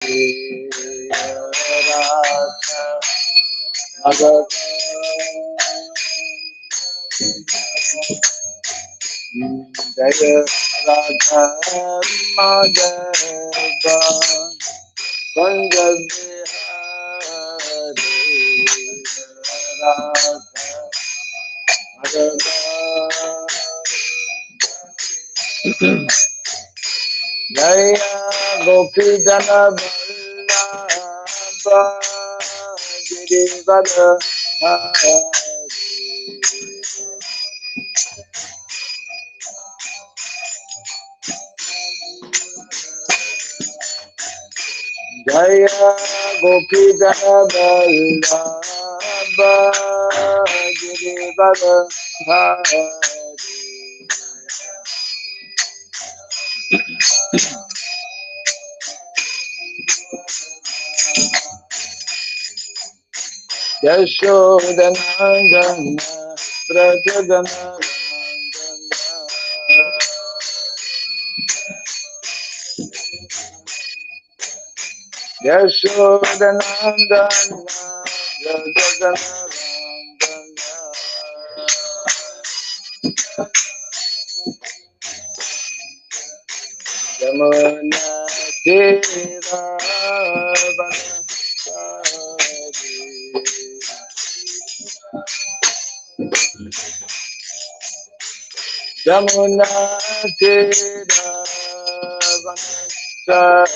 Jaya Radha Madhava Kunja Bihari Radha Madhava Jaya Gopi Jana Vallabha Girivara Hari Jaya Gopi Jana Vallabha Girivara Hari Yashodanandana Brajadanandana Yashodanandana Brajadanandana Yamuna Tira Vanasari Yamuna Tira Vanasari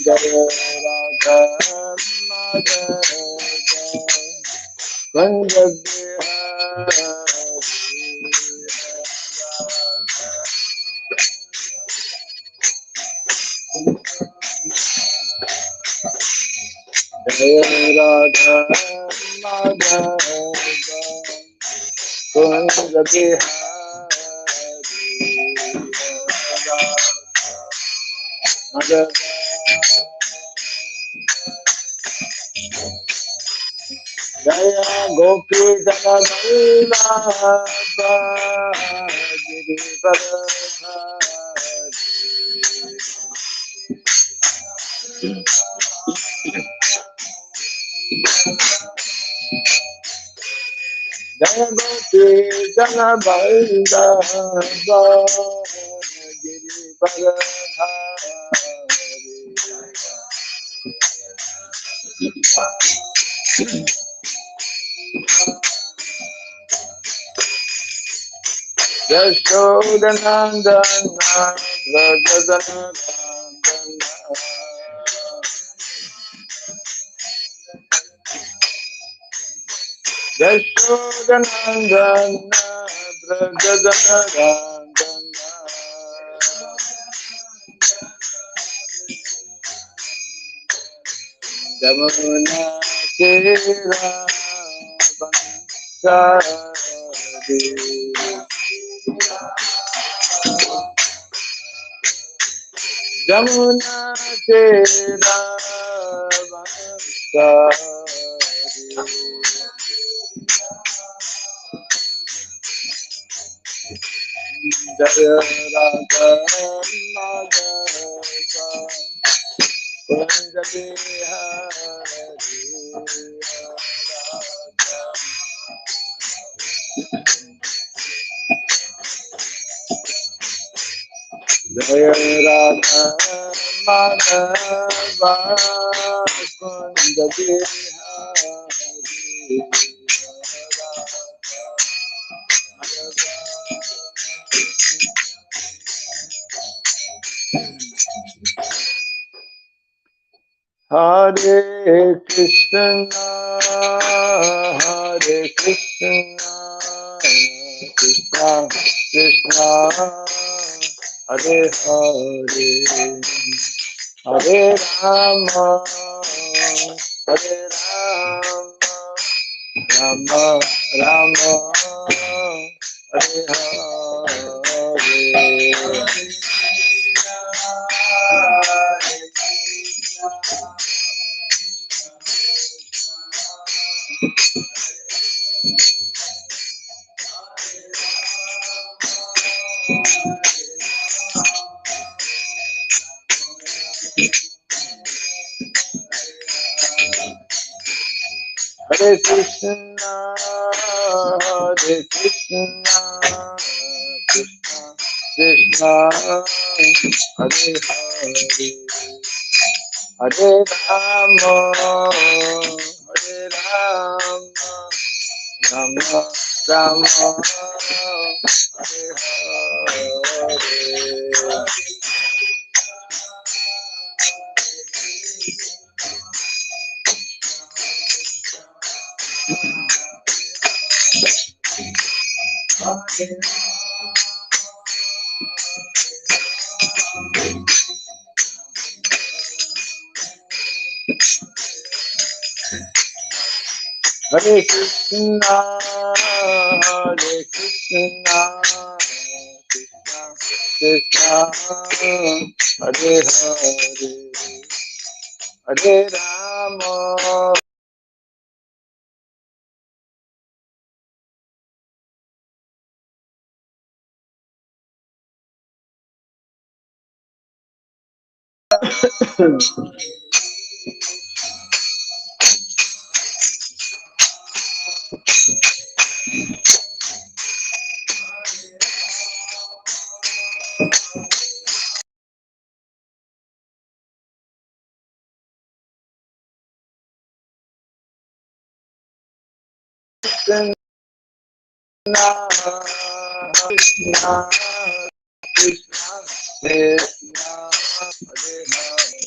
Jaya Radha Madhava Kunja Bihari Jaya Radha Madhava Kunja Bihari Madhava Jaya Gopi Jana Vallabha Girivara Jaya Gopi Jana Vallabha Girivara Yashodanandana Brajadanandana Yashodanandana Brajadanandana Jamuna Tira Vanasari Jamuna Tira Vanasari Jaya Radha Madhava Kunja Bihari Jaya Radha Madhava Kunja Bihari Hare Krishna Hare Krishna Krishna Krishna Hare Hare Hare Rama Hare Rama Rama Rama Hare Hare Hare Krishna, Hare Krishna, Krishna Krishna, Hare Hare, Hare Rama, Hare Rama, Rama Rama, Hare Hare. Hare Krishna, Hare Krishna, Krishna Krishna, Hare Hare, Hare Rama, Krishna, Krishna, Krishna, Krishna, Hare Hare,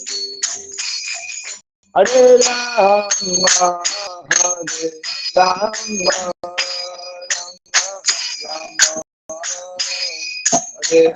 Hare Rama, Hare Rama, Rama Rama, Hare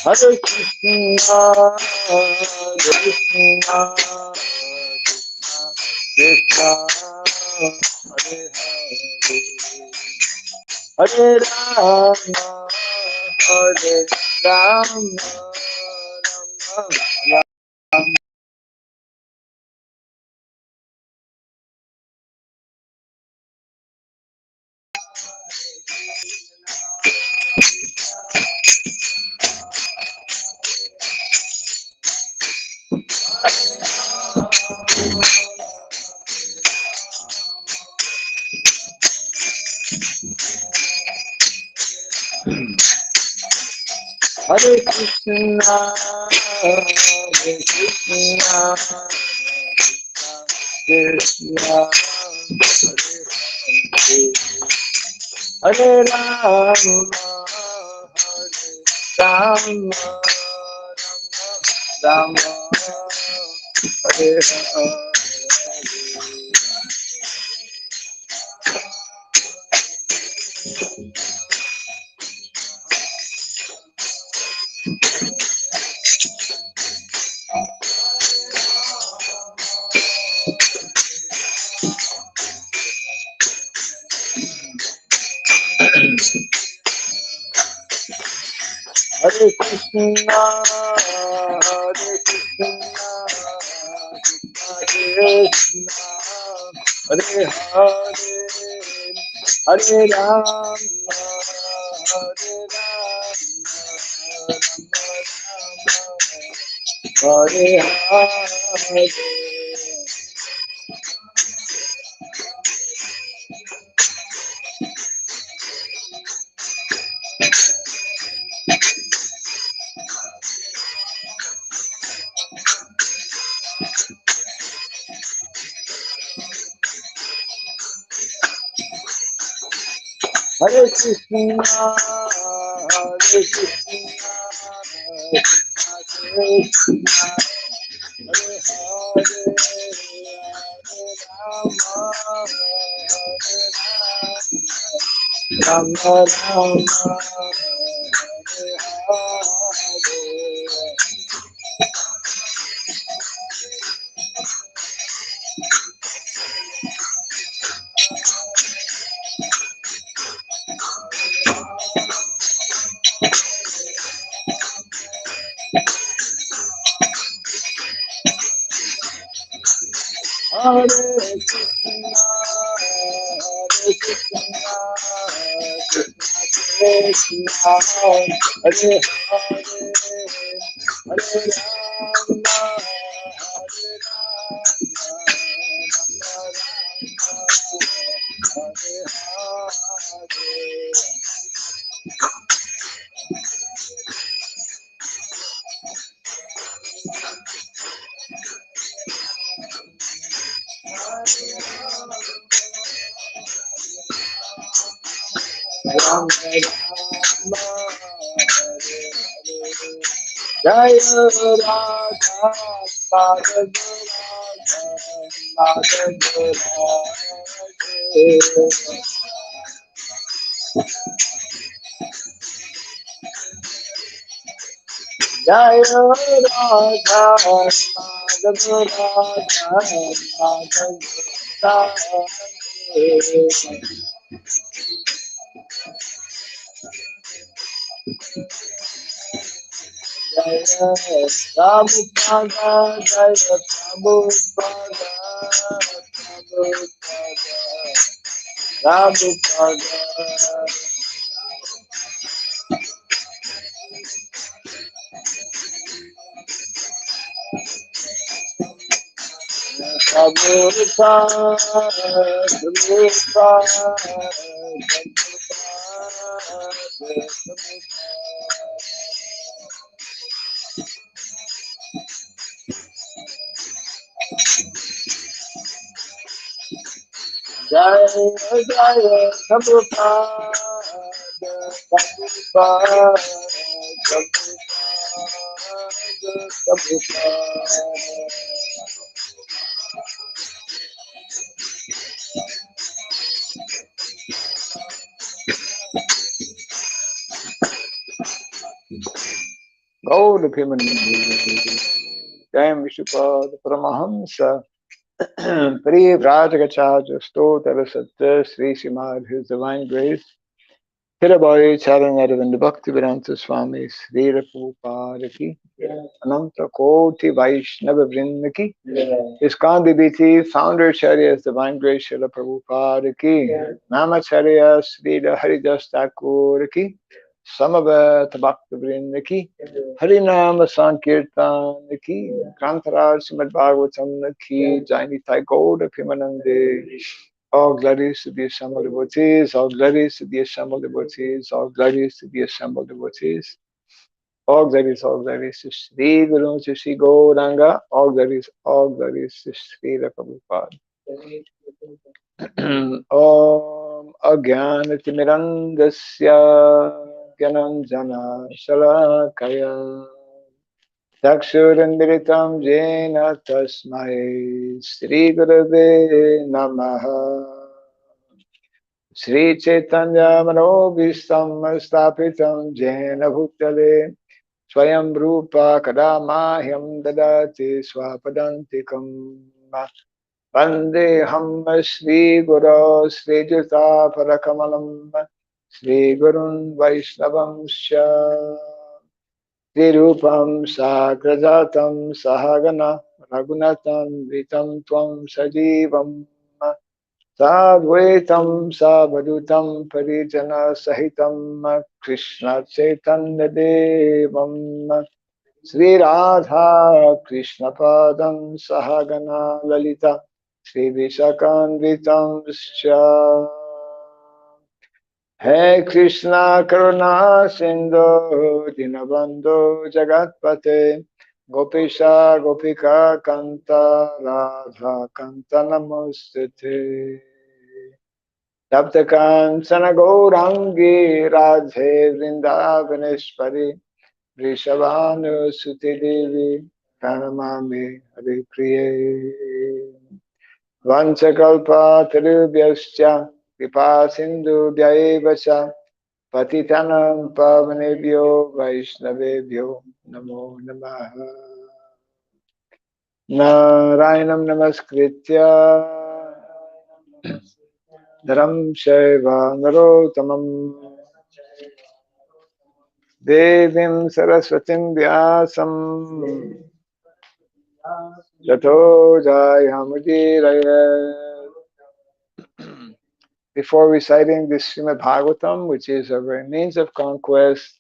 Hare Krishna, Hare Krishna, Krishna Krishna, Hare Hare, Hare Rama, Hare Rama, Rama Hare Krishna, Hare Krishna, Krishna Hare Hare, Hare Rama, Hare Rama, Rama Hare Hare. Hare Krishna, Hare Krishna, Krishna Hare Hare, Hare Rama, Hare Rama, Hare Hare. Hare Krishna, Hare Krishna, Krishna Hare Hare, Hare Rama, Rama Rama, Hare Hare. Jaya Radha Madhava Jaya Prabhupada, Jaya Prabhupada, Prabhupada, Prabhupada, Jaya Jaya Prabhupada, Prabhupada, Prabhupada. Gaur Bhimanandi, Jayam Vishupad Paramahamsa, Parivrajagacharya Stotra Satya Sri Srimad, His Divine Grace, Hirabai Charanaravinda Bhaktivedanta Swami Sri Prabhupada ki, Ananta Koti Vaishnava Vrinda ki, ISKCON DBT, Founder Acharya Divine Grace Srila Prabhupada ki, Namacharya Sri Haridas Thakur ki, Samaveta Bhakta Vrinda ki, Harinama Sankirtan ki, Krantaraj Srimad Bhagavatam ki, Jaini Thai Gaur Pimanande. All glories to the assembled devotees, all glories to the assembled devotees, all glories to the assembled devotees. All glories to Sri Guru, to Sri Gauranga, all glories to Sri Prabhupada. Om Agyanatimirandasya Gyananjana Shalakaya Chakshurandritam Jena Tasmai Sri Gurave Namaha Sri Chaitanya Manobhistam Stapitam Jena Bhutale Swayam Rupa Kadamahyam Dadati Swapadantikam Vandeham Sri Guru Sri Juta Parakamalam Sri Gurun Vaishnavam Sha Sri Rupam Sagrajatam Sahagana Raghunatam Vitam Tvam Sajivam Sadvaitam Savadutam Parijana Sahitam Krishna Chaitanya Devam Sri Radha Krishna Padam Sahagana Lalita Sri Vishakanvitam Scha Hey Krishna Karuna Sindhu Dinabandhu Jagatpate Gopisha Gopika Kanta Radha Kanta Namostute Taptakan Gaurangi Radhe Vrindavaneshwari Vrishabhanu Suti Devi Pranamami Hari Priye Vanchakalpa Tarubhyascha Kripa Sindhu Vyaivacha Patitanam Pavanebhyo Vaishnavebhyo Namo Namaha Narayanam Namaskritya Dharam Shaiva Narotamam Devim Saraswatim Vyasam Tato Jayamudiraye. Before reciting the Srimad Bhagavatam, which is a very means of conquest,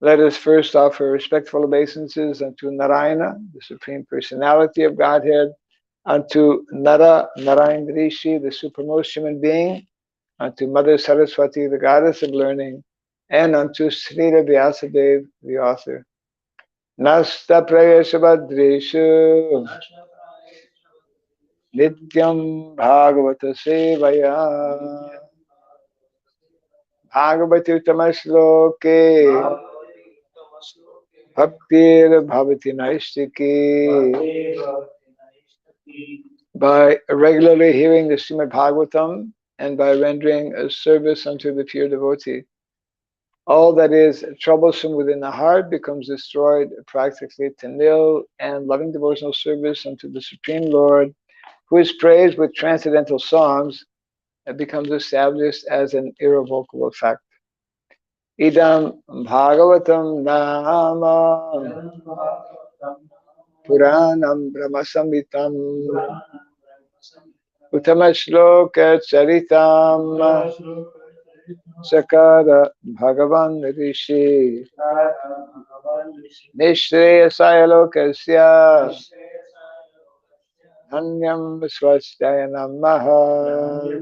let us first offer respectful obeisances unto Narayana, the Supreme Personality of Godhead, unto Nara Narayana Rishi, the supremmost human being, unto Mother Saraswati, the goddess of learning, and unto Srila Vyasadeva, the author. Nasta Prayashabhadreshu Nityam Bhagavata Sevaya Bhagavati Uttama Bhaktir Bhavati Naistiki. By regularly hearing the Srimad Bhagavatam and by rendering a service unto the pure devotee, all that is troublesome within the heart becomes destroyed practically to nil, and loving devotional service unto the Supreme Lord, who is praised with transcendental songs, becomes established as an irrevocable fact. Idam Bhagavatam Nama Puranam Brahmasamhitam Uttama Charitam Sakara Bhagavan Rishi Nishreyasaya Lokasya Anyam Swastaya Namaha.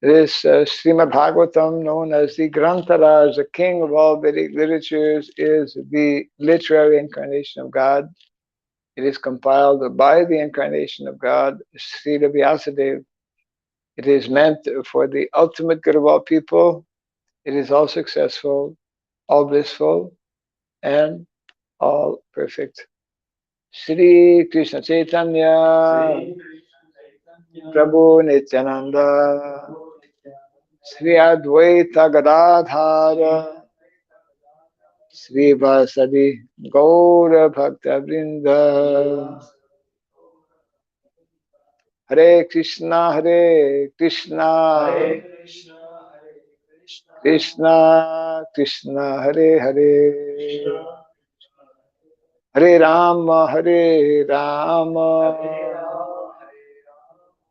This Srimad Bhagavatam, known as the Grantaraj, the king of all Vedic literatures, is the literary incarnation of God. It is compiled by the incarnation of God, Srila Vyasadeva. It is meant for the ultimate good of all people. It is all successful, all blissful, and all perfect. Sri Krishna Chaitanya Prabhu Nityananda Sri Advaita Gadadhara Sri Vasadi Gaura Bhakta Vrinda. Hare Krishna, Krishna Krishna, Hare Hare, Hare Rama,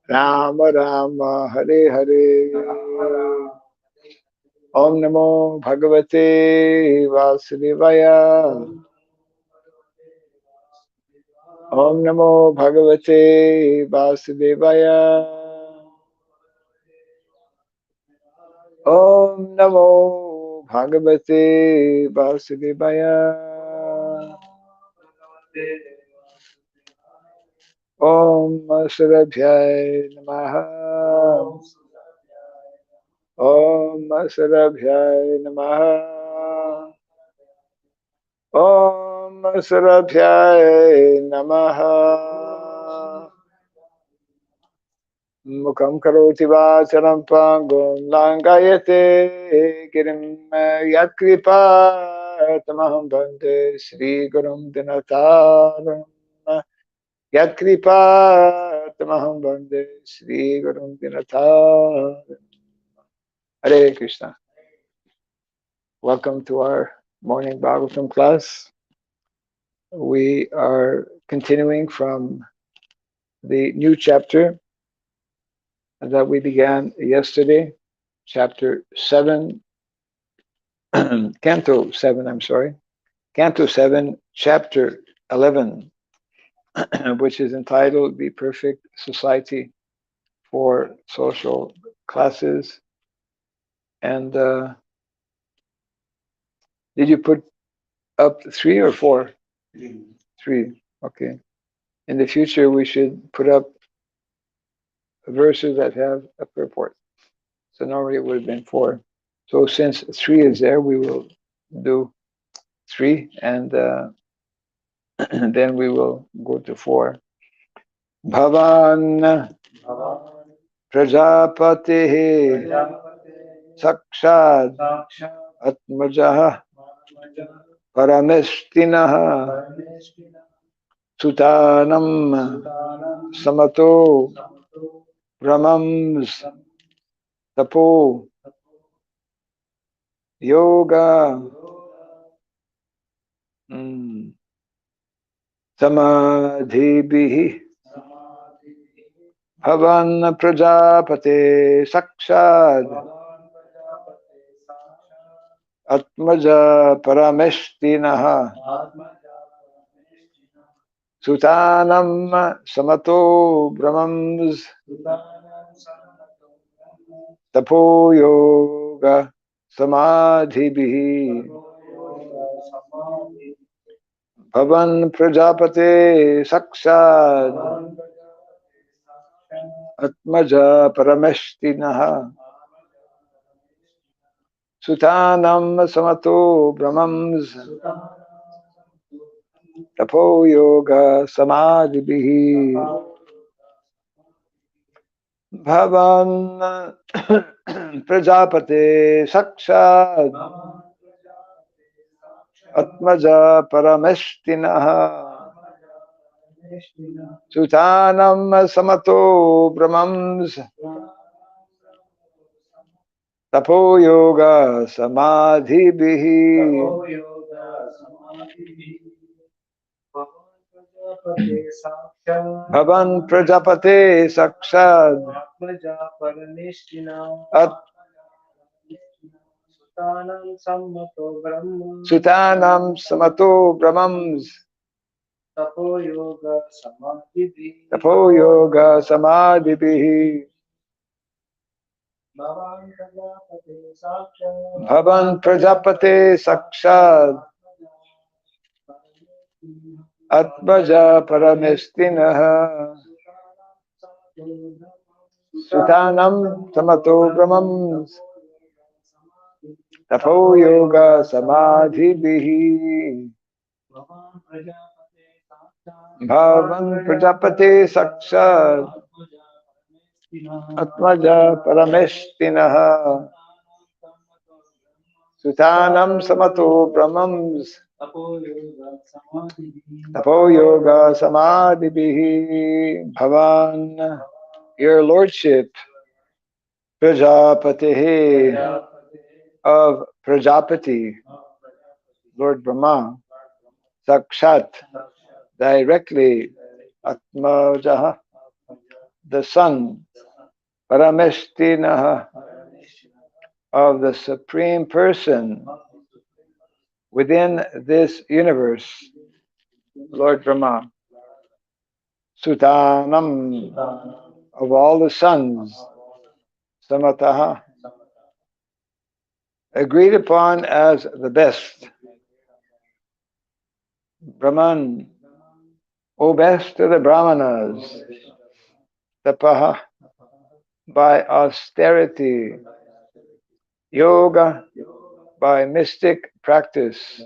Rama Rama, Hare Hare. Om Namo Bhagavate Vasudevaya. Om Namo Bhagavate Vasudevaya. Om Namo Bhagavate Vasudevaya. Om Sarabhyai Namaha. Om Sarabhyai Namaha. Om Sarabhyai Namaha. Mukam karoti vacharam pangum langayate girim yatkripa tamaham bande Shri Gurum Dinataram. Yatkripa tamaham bande Shri Gurum Dinataram. Hare Krishna. Welcome to our morning Bhagavatam class. We are continuing from the new chapter that we began yesterday, chapter 7, Canto 7, I'm sorry, Canto 7, chapter 11, which is entitled The Perfect Society for Social Classes. And did you put up 3 or 4? 3, okay. In the future, we should put up verses that have a purport. So normally it would have been 4. So since 3 is there, we will do 3, and then we will go to 4. Bhavan Prajapati Sakshad Atmajaha Paramestinaha Sutanam Samato Brahmams Tapo Yoga samadhibihi bhavan prajapate sakshad atmaja parameshtinaha sutanam samato brahmams tapo yoga samadhibihi bhavan prajapate sakshad atmaja parameshtinaha sutanam samato brahmams tapo yoga samadhibihi bhavan prajapate sakshad atmaja paramestinaha sutanam samato brahmams tapo yoga samadhibihi bhavan prajapate sakshad sutanam samato brahmams tapo yoga samadhibihi bhavan prajapate sakshad atmaja paramestinaha sutanam samato brahmams tapo yoga samadhibihi bhavan prajapate sakshad atmaja paramestinaha sutanam samato brahmams tapo yoga samadhibihi bhavan, your lordship, prajapati of Prajapati, Lord Brahma, sakshat, directly, atmajaha, the son, paramestinaha, of the supreme person within this universe, Lord Brahma, sutanam, of all the sons, samataha, agreed upon as the best. Brahman, O best of the Brahmanas, tapaha, by austerity, yoga, by mystic practice,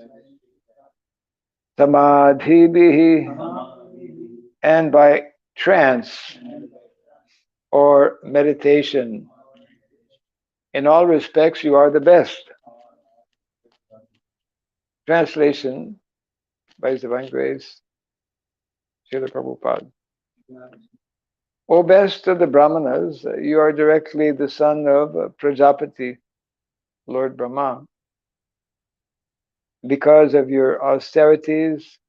samadhibihi, and by trance or meditation. In all respects, you are the best. Translation by His Divine Grace, Srila Prabhupada. O best of the Brahmanas, you are directly the son of Prajapati, Lord Brahma. Because of your austerities,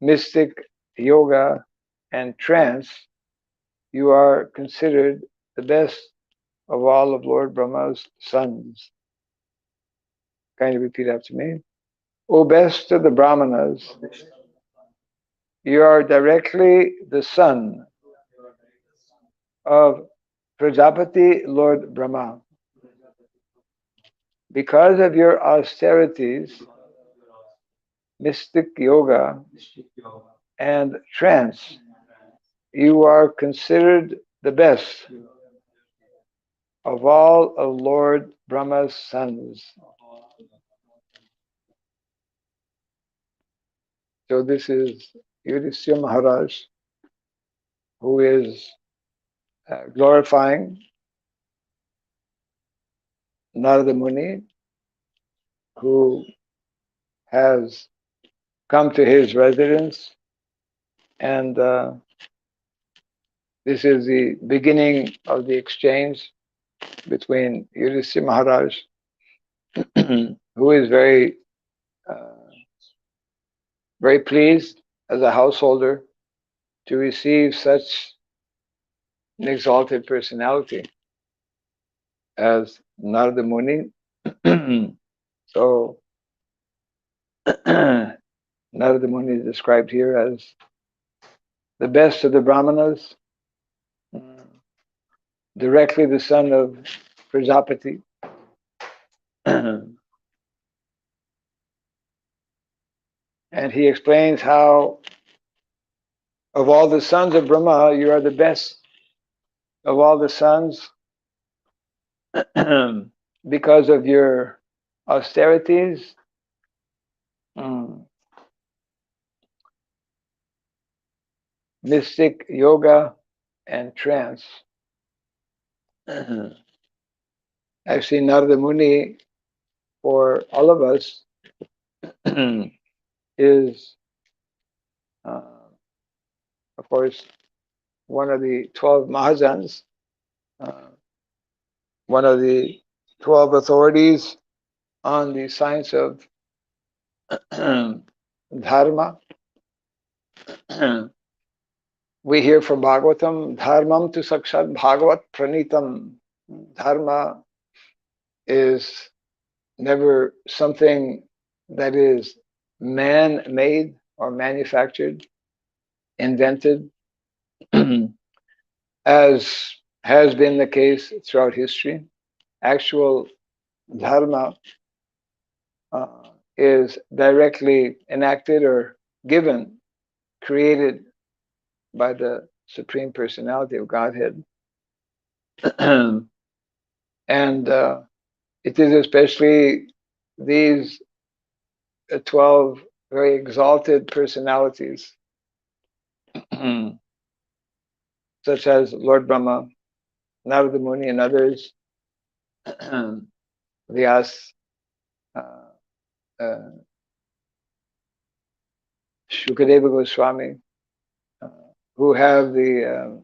mystic yoga, and trance, you are considered the best of all of Lord Brahma's sons. Kindly repeat after me. O best of the Brahmanas, you are directly the son of Prajapati Lord Brahma. Because of your austerities, mystic yoga, and trance, you are considered the best of all of Lord Brahma's sons. So this is Yudhishthira Maharaj, who is glorifying Narada Muni, who has come to his residence, and this is the beginning of the exchange between Yudhishthira Maharaj, who is very, very pleased as a householder to receive such an exalted personality as Narada Muni. So Narada Muni is described here as the best of the Brahmanas, directly the son of Prajapati. And he explains how of all the sons of Brahma, you are the best of all the sons because of your austerities, mystic yoga, and trance. Actually, Narada Muni, for all of us, is, of course, one of the 12 Mahajans, one of the 12 authorities on the science of dharma. We hear from Bhagavatam, dharmam tu sakshat bhagavat pranitam. Dharma is never something that is man-made or manufactured, invented, as has been the case throughout history. Actual dharma is directly enacted or given, created by the Supreme Personality of Godhead. And it is especially these 12 very exalted personalities, such as Lord Brahma, Narada Muni, and others, Vyas, Shukadeva Goswami, who have the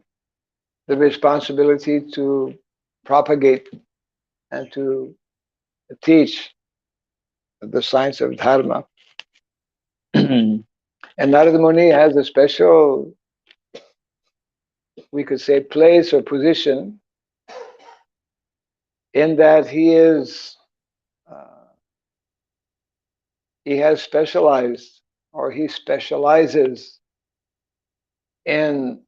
responsibility to propagate and to teach the science of dharma. And Narada Muni has a special, we could say, place or position in that he has specialized, or he specializes in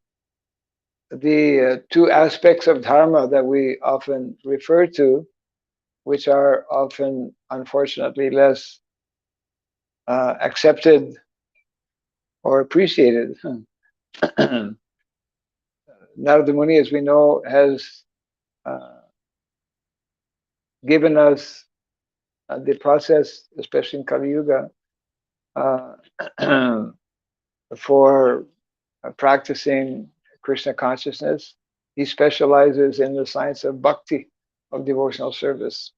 the two aspects of dharma that we often refer to, which are often, unfortunately, less accepted or appreciated. Narada Muni, as we know, has given us the process, especially in Kali Yuga, for practicing Krishna consciousness. He specializes in the science of bhakti, of devotional service.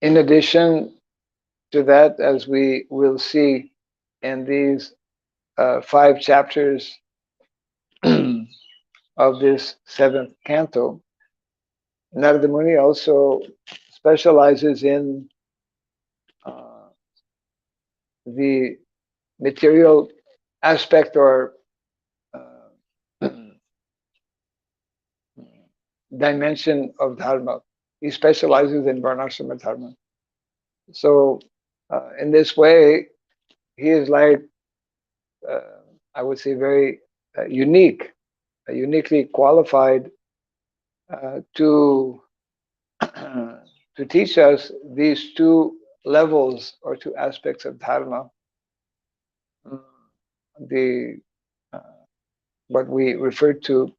In addition to that, as we will see in these 5 chapters of this 7th canto, Narada Muni also specializes in the material aspect or dimension of dharma. He specializes in Varnasrama dharma. So, in this way, he is like, I would say, very uniquely qualified to to teach us these 2 levels or 2 aspects of dharma. The what we refer to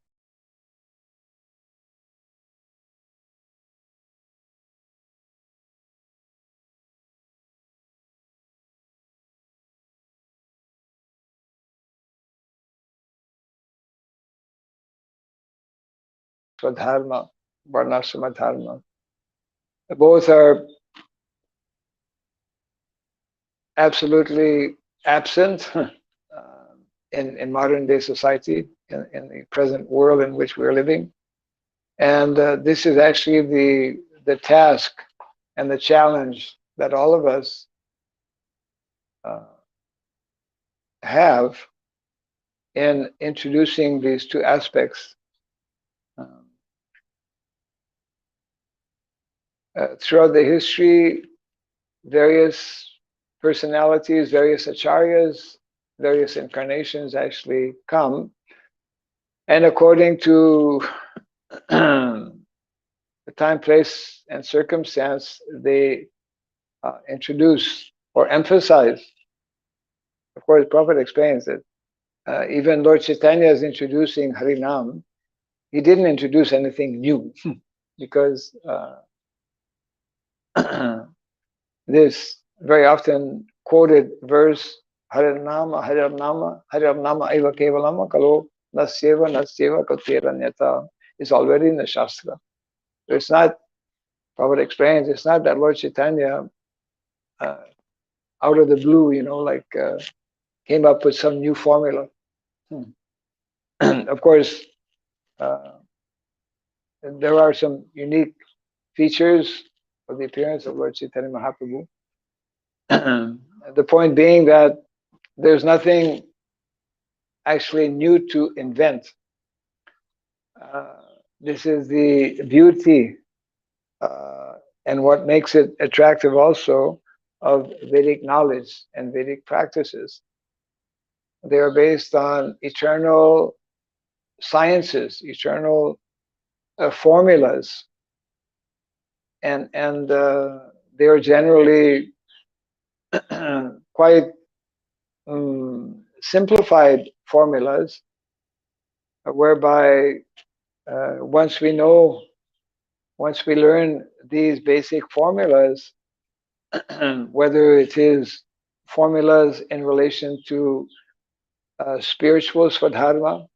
Swadharma, Varnasrama dharma. Both are absolutely absent in modern day society, in the present world in which we're living. And this is actually the task and the challenge that all of us have in introducing these two aspects. Throughout the history, various personalities, various acharyas, various incarnations actually come, and according to the time, place, and circumstance, they introduce or emphasize. Of course, the Prophet explains that even Lord Chaitanya is introducing Harinam. He didn't introduce anything new because this very often quoted verse, Harinama, Harinama, Harinama eva kevalama kalo nasyeva nasyeva katiranyata, is already in the Shastra. So it's not, Prabhupada explains, it's not that Lord Chaitanya out of the blue, came up with some new formula. Of course, there are some unique features of the appearance of Lord Chaitanya Mahaprabhu. The point being that there's nothing actually new to invent. This is the beauty and what makes it attractive also of Vedic knowledge and Vedic practices. They are based on eternal sciences, eternal formulas, and they are generally quite simplified formulas, whereby once we learn these basic formulas, whether it is formulas in relation to spiritual Swadharma,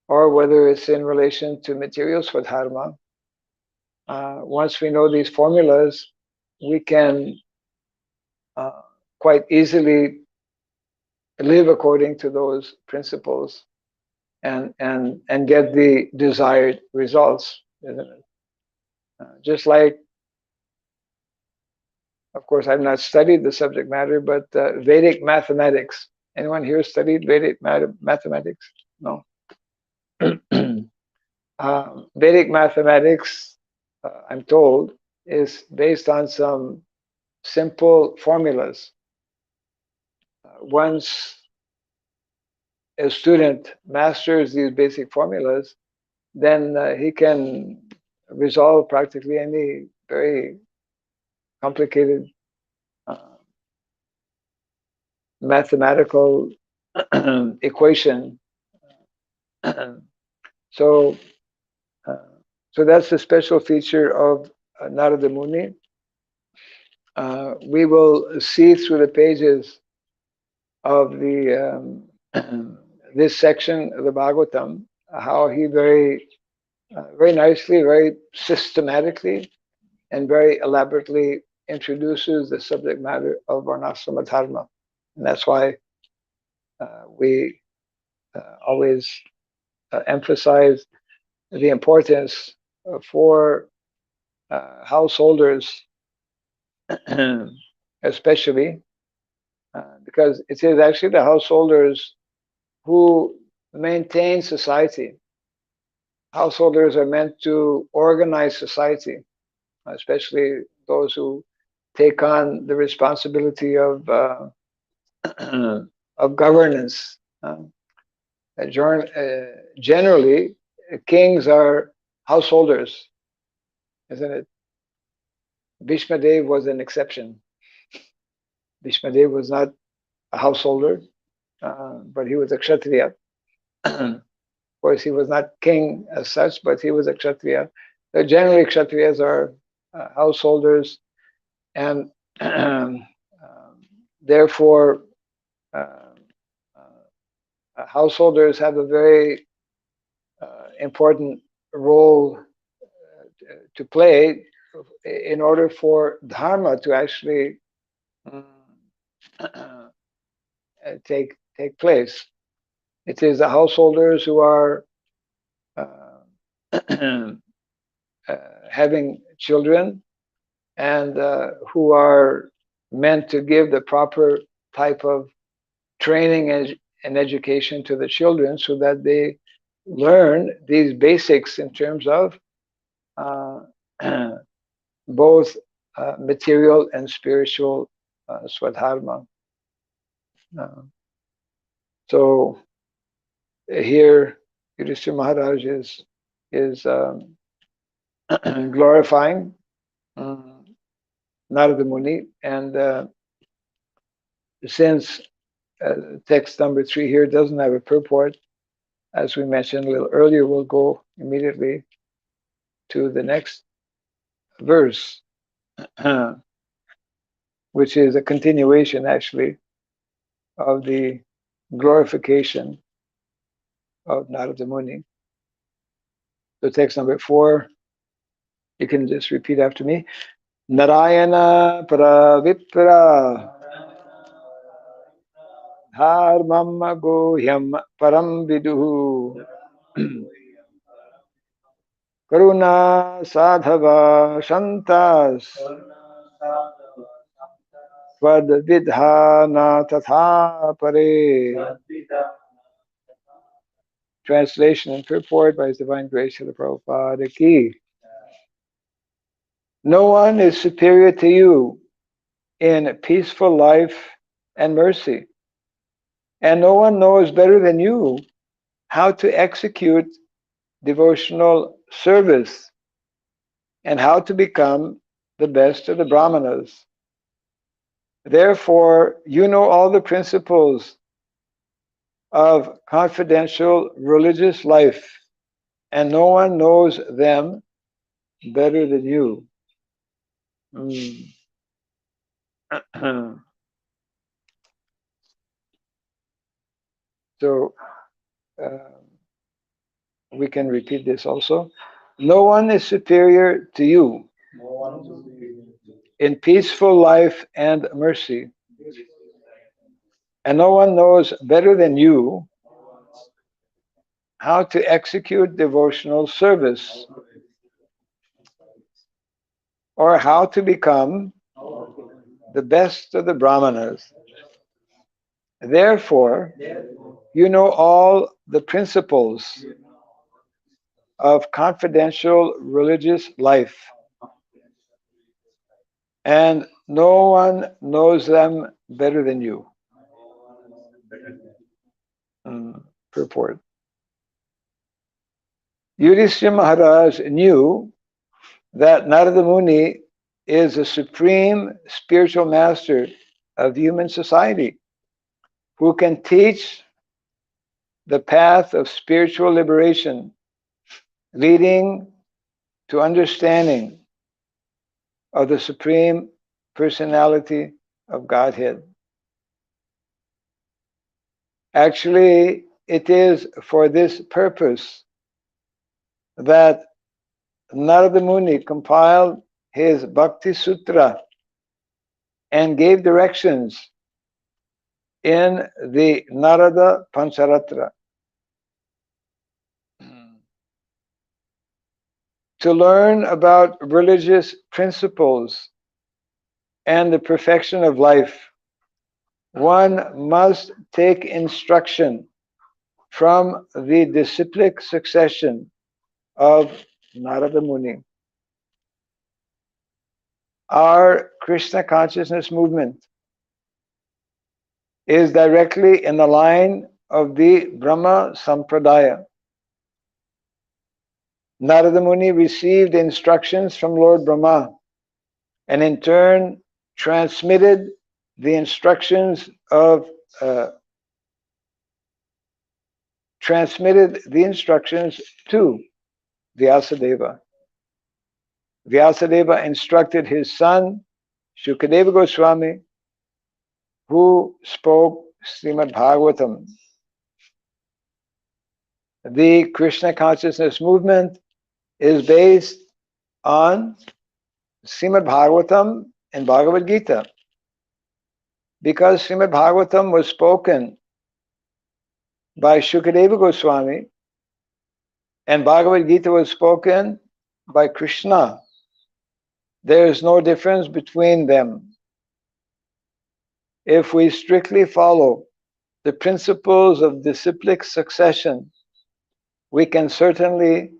or whether it's in relation to material Swadharma, once we know these formulas, we can quite easily live according to those principles and get the desired results, isn't it? Just like, of course, I've not studied the subject matter, but Vedic mathematics. Anyone here studied Vedic mathematics? No. Vedic mathematics, I'm told, is based on some simple formulas. Once a student masters these basic formulas, then he can resolve practically any very complicated mathematical equation. So that's the special feature of Narada Muni. We will see through the pages of the this section of the Bhagavatam how he very nicely, very systematically, and very elaborately introduces the subject matter of Varnasrama Dharma. And that's why we always emphasize the importance for householders, especially because it is actually the householders who maintain society. Householders are meant to organize society, especially those who take on the responsibility of of governance. Generally, kings are householders, isn't it? Bhishma Dev was an exception. Bhishma Dev was not a householder, but he was a Kshatriya. Of course, he was not king as such, but he was a Kshatriya. Generally, Kshatriyas are householders, and therefore, householders have a very important role to play in order for dharma to actually take place. It is the householders who are having children and who are meant to give the proper type of training and education to the children so that they learn these basics in terms of uh, both material and spiritual swadharma. Uh, so here, Yudhishthira Maharaj is glorifying Narada Muni, and since text number 3 here doesn't have a purport, as we mentioned a little earlier, we'll go immediately to the next verse, which is a continuation, actually, of the glorification of Narada Muni. So text number 4, you can just repeat after me. Narayana Pravipra Dharmam Gohyam Param Viduhu Karuna Sadhava Shantas Vad Vidhana Tatha Pare. Translation and purport by His Divine Grace of the Prabhupada Ki. No one is superior to you in peaceful life and mercy, and no one knows better than you how to execute devotional service and how to become the best of the brahmanas. Therefore, you know all the principles of confidential religious life, and no one knows them better than you. So we can repeat this also. No one is superior to you in peaceful life and mercy, and no one knows better than you how to execute devotional service or how to become the best of the brahmanas. Therefore, you know all the principles of confidential religious life, and no one knows them better than you. Purport. Yudhishthira Maharaj knew that Narada Muni is a supreme spiritual master of human society who can teach the path of spiritual liberation, leading to understanding of the Supreme Personality of Godhead. Actually, it is for this purpose that Narada Muni compiled his Bhakti Sutra and gave directions in the Narada Pancharatra. To learn about religious principles and the perfection of life, one must take instruction from the disciplic succession of Narada Muni. Our Krishna consciousness movement is directly in the line of the Brahma Sampradaya. Narada Muni received instructions from Lord Brahma and in turn transmitted the instructions to Vyasadeva. Vyasadeva instructed his son Shukadeva Goswami, who spoke Srimad Bhagavatam. The Krishna consciousness movement is based on Srimad Bhagavatam and Bhagavad Gita, because Srimad Bhagavatam was spoken by Shukadeva Goswami and Bhagavad Gita was spoken by Krishna. There is no difference between them. if we strictly follow the principles of disciplic succession, we can certainly,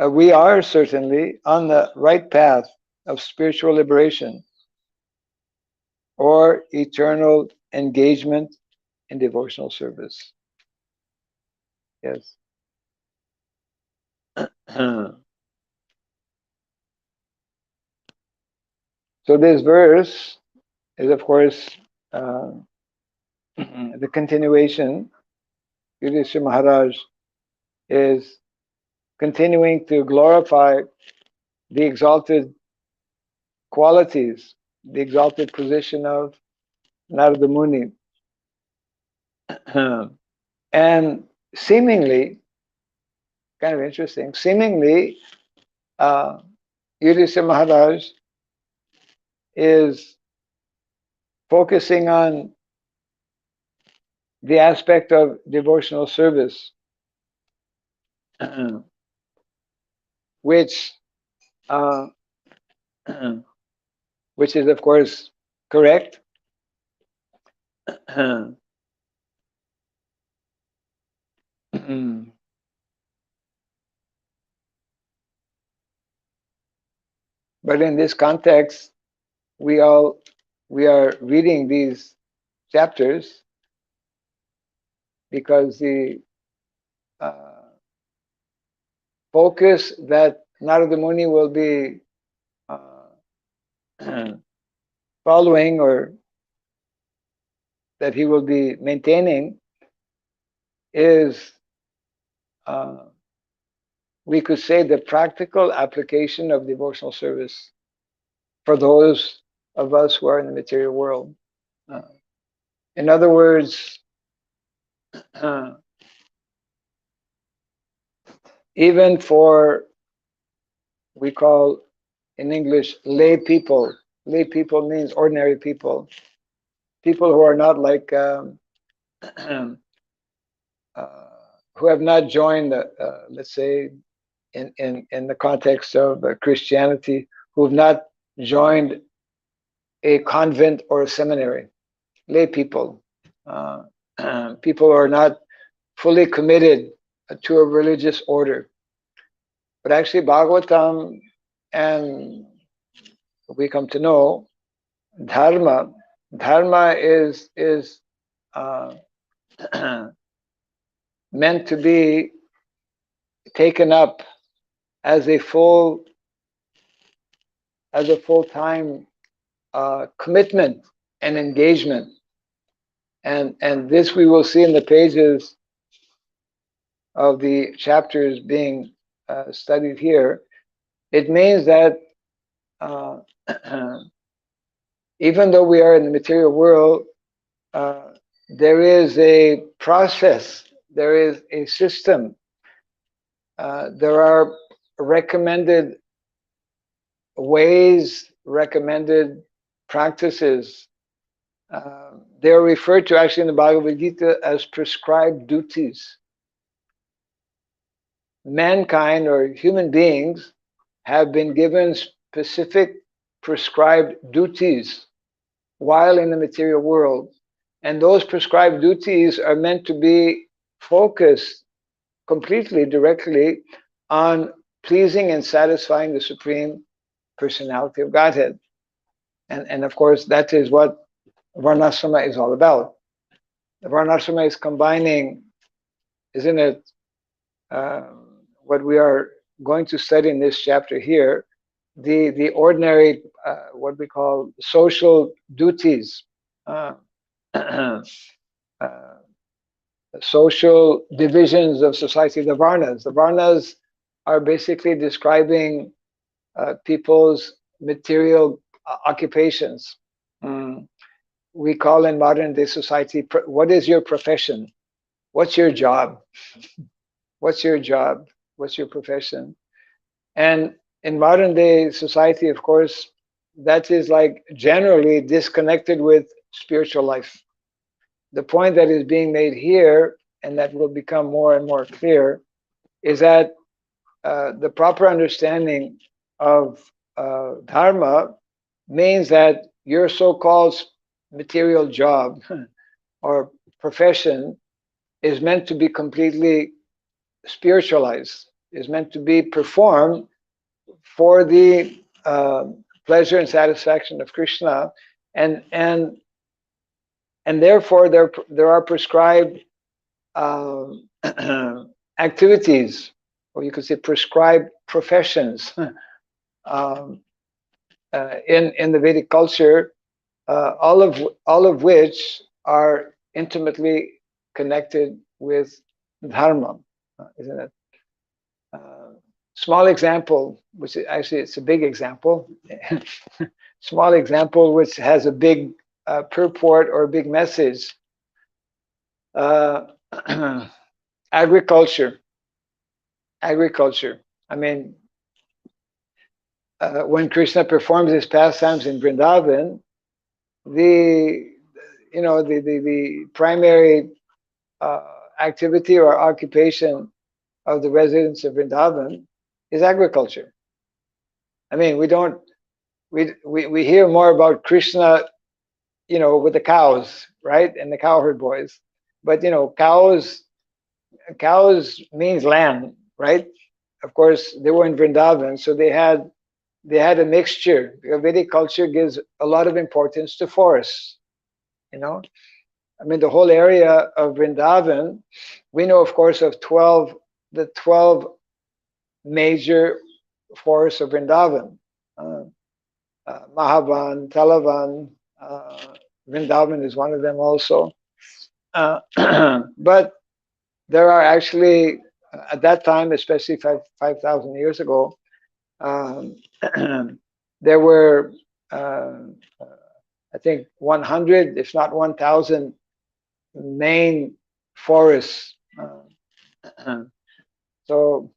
we are certainly on the right path of spiritual liberation or eternal engagement in devotional service. Yes. So this verse is, of course, the continuation. Yudhishthira Maharaj is continuing to glorify the exalted qualities, the exalted position of Narada Muni. And seemingly, kind of interesting, seemingly, Yudhishthira Maharaj is focusing on the aspect of devotional service, which which is, of course, correct. But in this context, we are reading these chapters because the focus that Narada Muni will be following, or that he will be maintaining, is, we could say, the practical application of devotional service for those of us who are in the material world. In other words, even for, we call in English, lay people. Lay people means ordinary people. People who are not like, who have not joined, let's say, in the context of Christianity, who have not joined a convent or a seminary. Lay people. People who are not fully committed to a religious order. But actually, Bhagavatam, and we come to know, dharma is meant to be taken up as a full-time commitment and engagement, and this we will see in the pages of the chapters being studied here. It means that even though we are in the material world, there is a process, there is a system, there are recommended ways, recommended practices. They're referred to actually in the Bhagavad Gita as prescribed duties. Mankind, or human beings, have been given specific prescribed duties while in the material world. And those prescribed duties are meant to be focused completely, directly on pleasing and satisfying the Supreme Personality of Godhead. And of course, that is what Varnasrama is all about. The Varnasrama is combining, isn't it, what we are going to study in this chapter here, the ordinary, what we call social duties, social divisions of society, the Varnas. The Varnas are basically describing people's material occupations. We call in modern day society, what is your profession? What's your job? What's your job? What's your profession? And in modern day society, of course, that is like generally disconnected with spiritual life. The point that is being made here, and that will become more and more clear, is that the proper understanding of dharma means that your so-called material job or profession is meant to be completely spiritualized, is meant to be performed for the pleasure and satisfaction of Krishna, and and and therefore there are prescribed um, activities, or you could say prescribed professions, um, in the Vedic culture, all of which are intimately connected with dharma, isn't it? Uh, Small example, which actually it's a big example, small example which has a big purport or a big message. Uh, agriculture, agriculture. I mean, when Krishna performs his pastimes in Vrindavan, the the primary uh, activity or occupation of the residents of Vrindavan is agriculture. I mean, we hear more about Krishna, with the cows, right, and the cowherd boys, but cows means land, right? Of course, they were in Vrindavan, so they had a mixture. The Vedic culture gives a lot of importance to forests. You know, I mean, the whole area of Vrindavan, we know, of course, of the 12 major forests of Vrindavan. Uh, Mahavan, Talavan, Vrindavan is one of them also. But there are actually, at that time, especially 5,000 years ago, um, there were, I think, 100, if not 1,000, main forests. So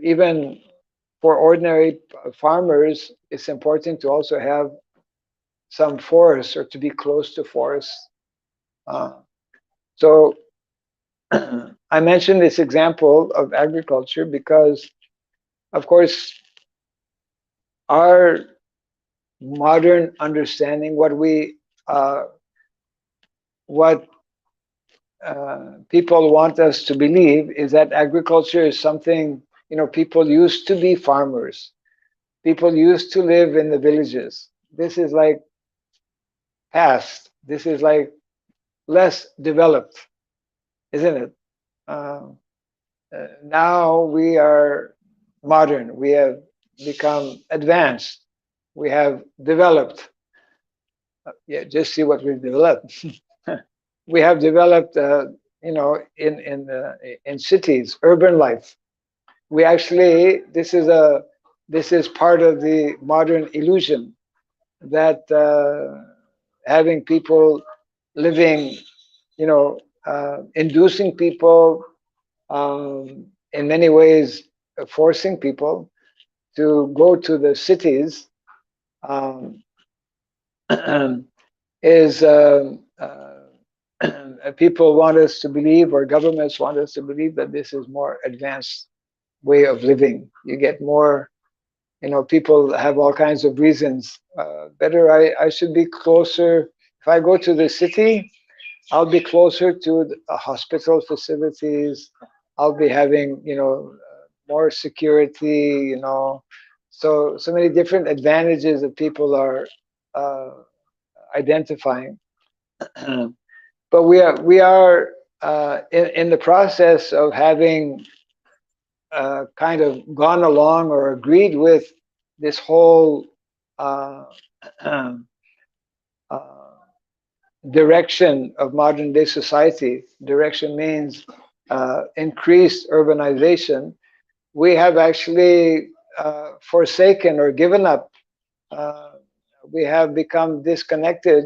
even for ordinary farmers, it's important to also have some forests or to be close to forests. So I mentioned this example of agriculture because, of course, our modern understanding, what people want us to believe, is that agriculture is something, people used to be farmers. People used to live in the villages. This is like past. This is like less developed, isn't it? Now we are modern. We have become advanced. We have developed. Yeah, just see what we've developed. We have developed, in cities, urban life. We actually, this is part of the modern illusion that having people living, inducing people, in many ways, forcing people to go to the cities, um, is people want us to believe, or governments want us to believe, that this is more advanced way of living. You get more, people have all kinds of reasons. Better, I should be closer. If I go to the city, I'll be closer to the hospital facilities. I'll be having, more security, so many different advantages that people are uh, identifying. But we are in the process of having kind of gone along or agreed with this whole uh, uh, direction of modern day society. Direction means increased urbanization. We have actually forsaken or given up. Uh, we have become disconnected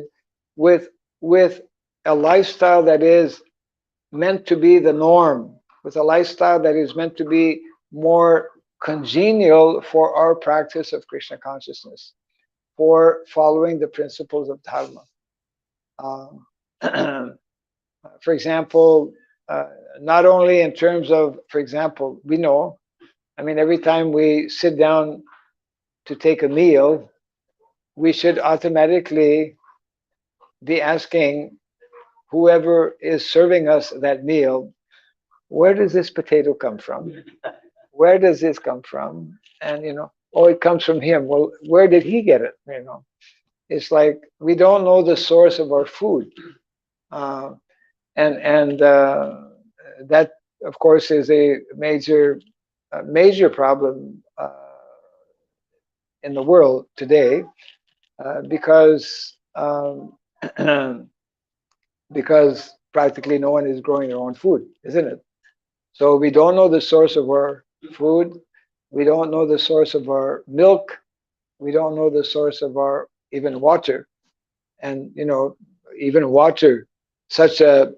with with a lifestyle that is meant to be the norm, with a lifestyle that is meant to be more congenial for our practice of Krishna consciousness, for following the principles of Dharma. Um, for example, not only in terms of, for example, we know, I mean, every time we sit down to take a meal, we should automatically be asking whoever is serving us that meal, where does this potato come from? Where does this come from? And oh, it comes from him. Well, where did he get it? It's like we don't know the source of our food, uh, and that, of course, is a major problem in the world today, because because practically no one is growing their own food, isn't it? So we don't know the source of our food. We don't know the source of our milk. We don't know the source of our even water. And even water, such a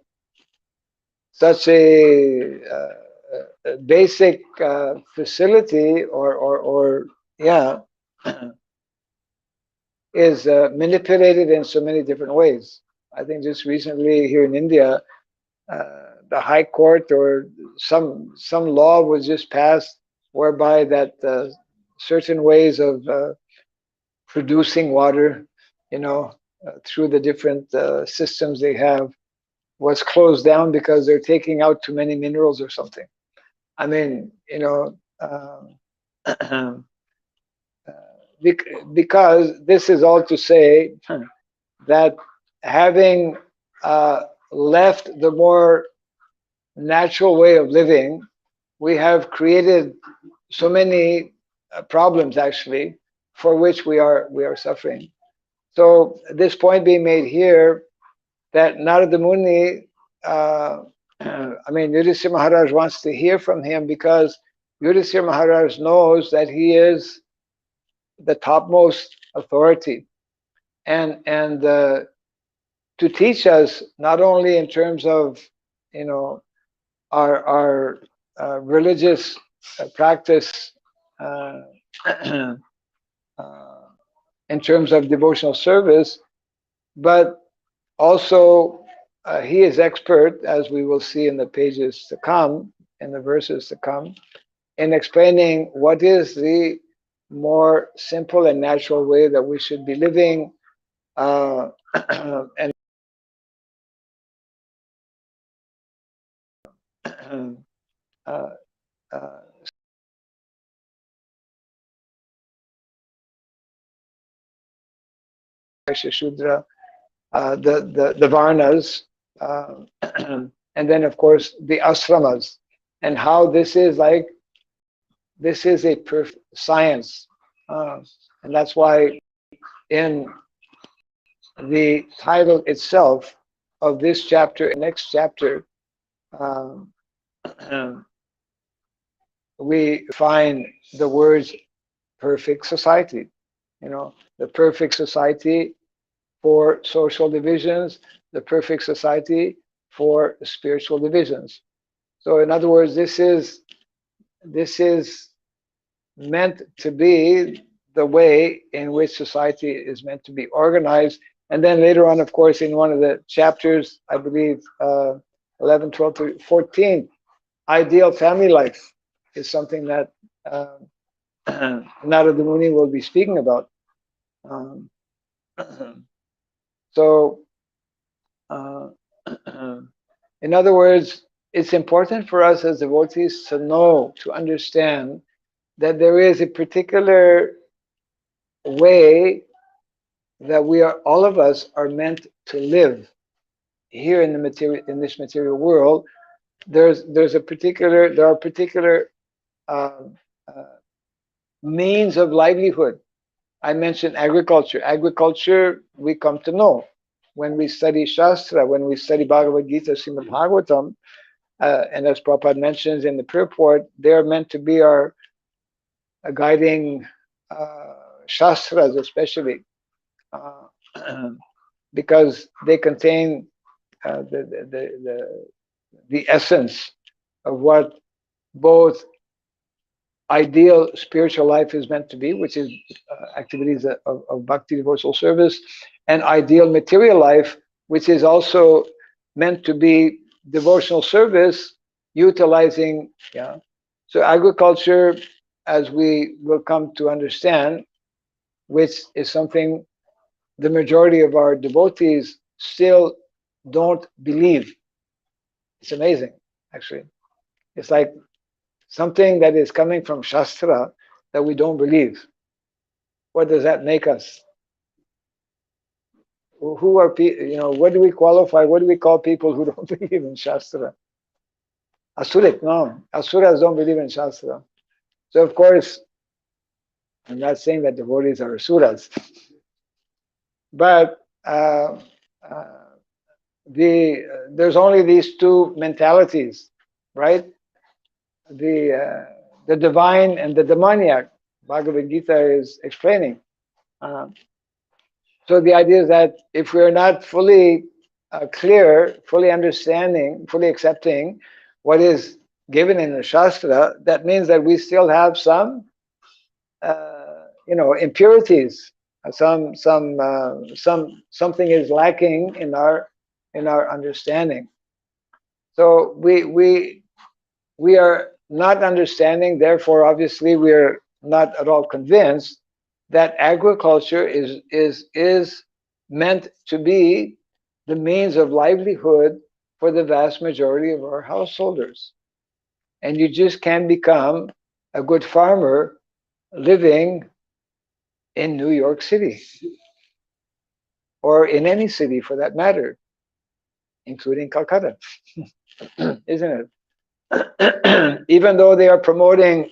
basic facility, or yeah, is manipulated in so many different ways. I think just recently here in India, the High Court or some law was just passed whereby that certain ways of producing water, through the different systems they have, was closed down because they're taking out too many minerals or something. I mean, because this is all to say that having left the more natural way of living, we have created so many problems actually, for which we are suffering. So this point being made here, that Narada Muni, Yudhisthira Maharaj wants to hear from him, because Yudhisthira Maharaj knows that he is the topmost authority, and to teach us, not only in terms of our religious practice, uh, in terms of devotional service, but also he is expert, as we will see in the pages to come, in the verses to come, in explaining what is the more simple and natural way that we should be living, and uh, uh, Shudra, the Varnas, and then of course the asramas, and how this is a perfect science, and that's why in the title itself of this chapter and next chapter, um, we find the words perfect society. The perfect society for social divisions, the perfect society for spiritual divisions. So in other words, this is meant to be the way in which society is meant to be organized. And then later on, of course, in one of the chapters, I believe 11, 12 to 14, ideal family life is something that Narada Muni will be speaking about. Um, so, in other words, it's important for us as devotees to know, to understand that there is a particular way that all of us are meant to live here in this material world. There are particular um, uh, means of livelihood. I mentioned agriculture. Agriculture, we come to know when we study Shastra, when we study Bhagavad Gita, Srimad Bhagavatam, and as Prabhupada mentions in the purport, they are meant to be our guiding Shastras, especially because they contain the essence of what both ideal spiritual life is meant to be, which is activities of bhakti devotional service, and ideal material life, which is also meant to be devotional service, utilizing. So agriculture, as we will come to understand, which is something the majority of our devotees still don't believe. It's amazing, actually. It's like something that is coming from Shastra that we don't believe. What does that make us? Who are people? What do we qualify? What do we call people who don't believe in Shastra? Asurik, no. Asuras don't believe in Shastra. So of course, I'm not saying that devotees are asuras, but there's only these two mentalities, right? The divine and the demoniac. Bhagavad Gita is explaining. So the idea is that if we're not fully clear, fully understanding, fully accepting what is given in the Shastra, that means that we still have some, impurities. Something is lacking in our understanding. So we are not understanding. Therefore, obviously, we are not at all convinced that agriculture is meant to be the means of livelihood for the vast majority of our householders. And you just can't become a good farmer living in New York City, or in any city for that matter, including Calcutta, isn't it? Even though they are promoting,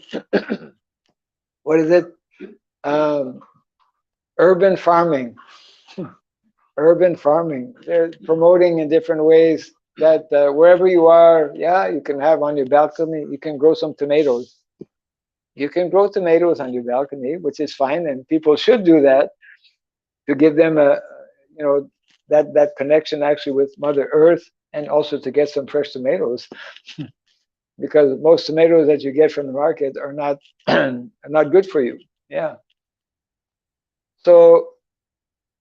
what is it? Urban farming. Urban farming. They're promoting in different ways that wherever you are, yeah, you can have on your balcony, you can grow some tomatoes. You can grow tomatoes on your balcony, which is fine, and people should do that to give them that connection actually with Mother Earth, and also to get some fresh tomatoes, because most tomatoes that you get from the market are not are not good for you. Yeah. So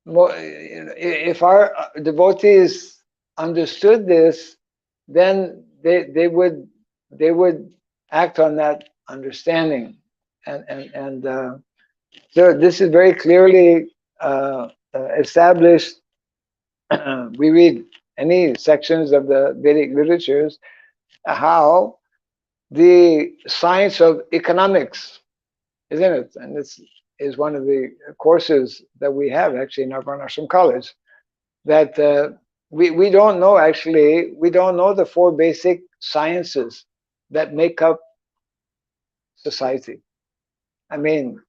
if our devotees understood this, then they would act on that understanding, and so this is very clearly established. We read any sections of the Vedic literatures how the science of economics, isn't it? And this is one of the courses that we have actually in our Varnasrama college, that we don't know, actually, we don't know the four basic sciences that make up society. I mean,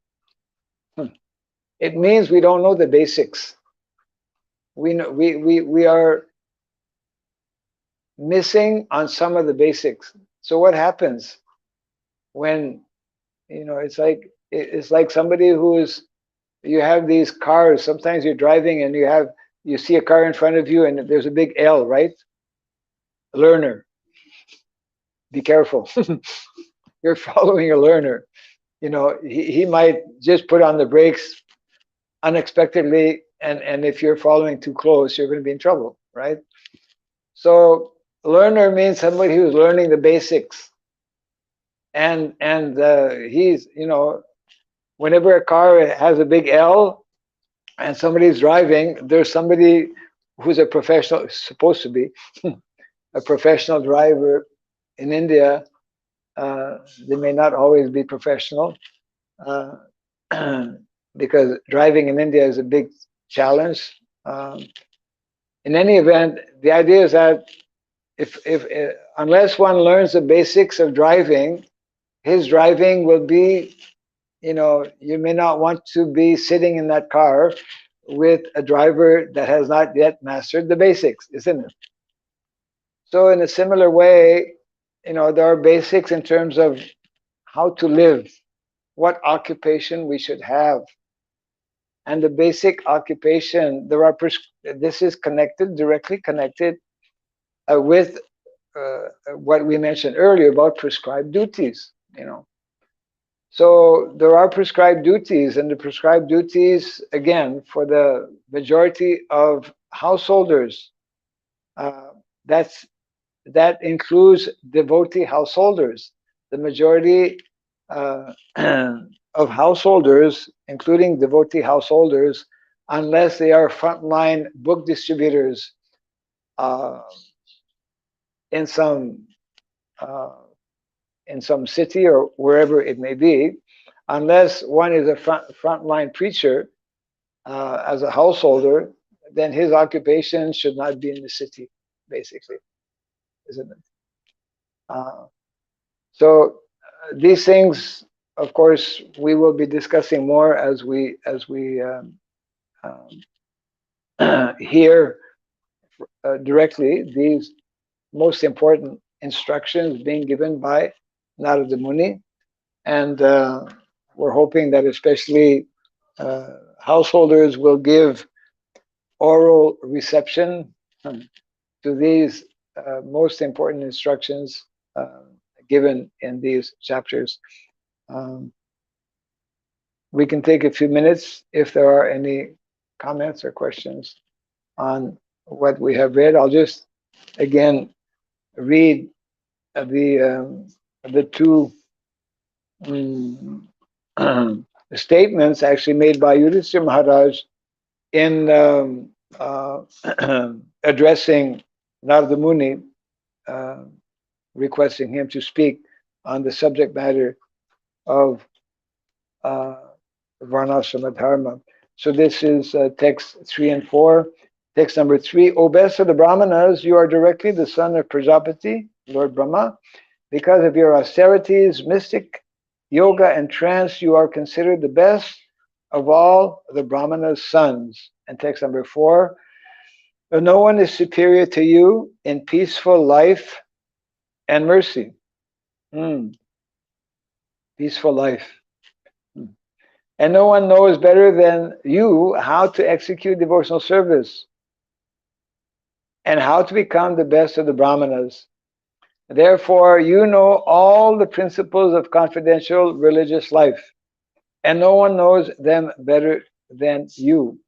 it means we don't know the basics. We are missing on some of the basics. So what happens when, it's like somebody you have these cars. Sometimes you're driving and you see a car in front of you and there's a big L, right? Learner. Be careful. You're following a learner. He might just put on the brakes unexpectedly, and if you're following too close, you're going to be in trouble, right? So learner means somebody who's learning the basics. And he's, whenever a car has a big L and somebody's driving, there's somebody who's a professional, supposed to be a professional driver in India. They may not always be professional, because driving in India is a big challenge. In any event, the idea is that if unless one learns the basics of driving, his driving will be, you may not want to be sitting in that car with a driver that has not yet mastered the basics, isn't it? So in a similar way, there are basics in terms of how to live, what occupation we should have. And the basic occupation, this is directly connected with what we mentioned earlier about prescribed duties. So there are prescribed duties, and the prescribed duties, again, for the majority of householders, that includes devotee householders. The majority of householders, including devotee householders, unless they are frontline book distributors uh, in some uh, in some city or wherever it may be, unless one is a frontline preacher as a householder, then his occupation should not be in the city, basically, isn't it? So these things, of course, we will be discussing more as we hear directly these most important instructions being given by Narada Muni, and we're hoping that especially householders will give oral reception to these most important instructions given in these chapters. Um, we can take a few minutes if there are any comments or questions on what we have read. I'll just again read the two statements actually made by Yudhishthira Maharaj in addressing Narada Muni, requesting him to speak on the subject matter of Varnasrama Dharma. So this is text 3 and 4. Text number 3, O best of the Brahmanas, you are directly the son of Prajapati, Lord Brahma. Because of your austerities, mystic, yoga, and trance, you are considered the best of all the Brahmanas' sons. And text number 4, no one is superior to you in peaceful life and mercy. Peaceful life. And no one knows better than you how to execute devotional service and how to become the best of the Brahmanas. Therefore, you know all the principles of confidential religious life, and no one knows them better than you.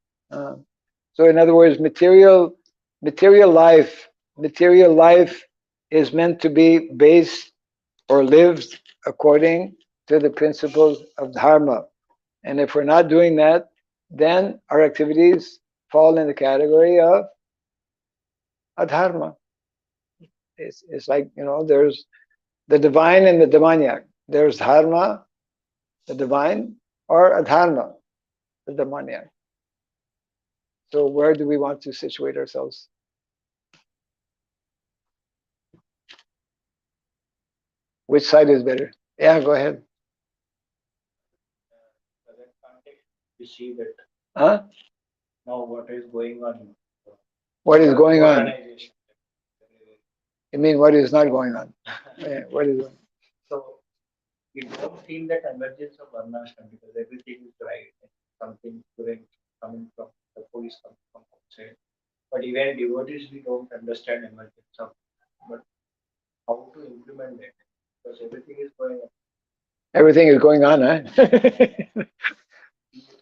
So, in other words, material life is meant to be based or lived according to the principles of dharma. And if we're not doing that, then our activities fall in the category of adharma. It's like, there's the divine and the demoniac. There's dharma, the divine, or adharma, the demoniac. So where do we want to situate ourselves? Which side is better? Yeah, go ahead. We see that Huh? now what is going on. What is going on? You mean what is not going on? What is going on? So we don't feel that emergence of Varnasrama because everything is right. Something good coming from the police coming from outside. But even devotees, we don't understand emergence of, but how to implement that because everything is going on. Everything is going on, huh?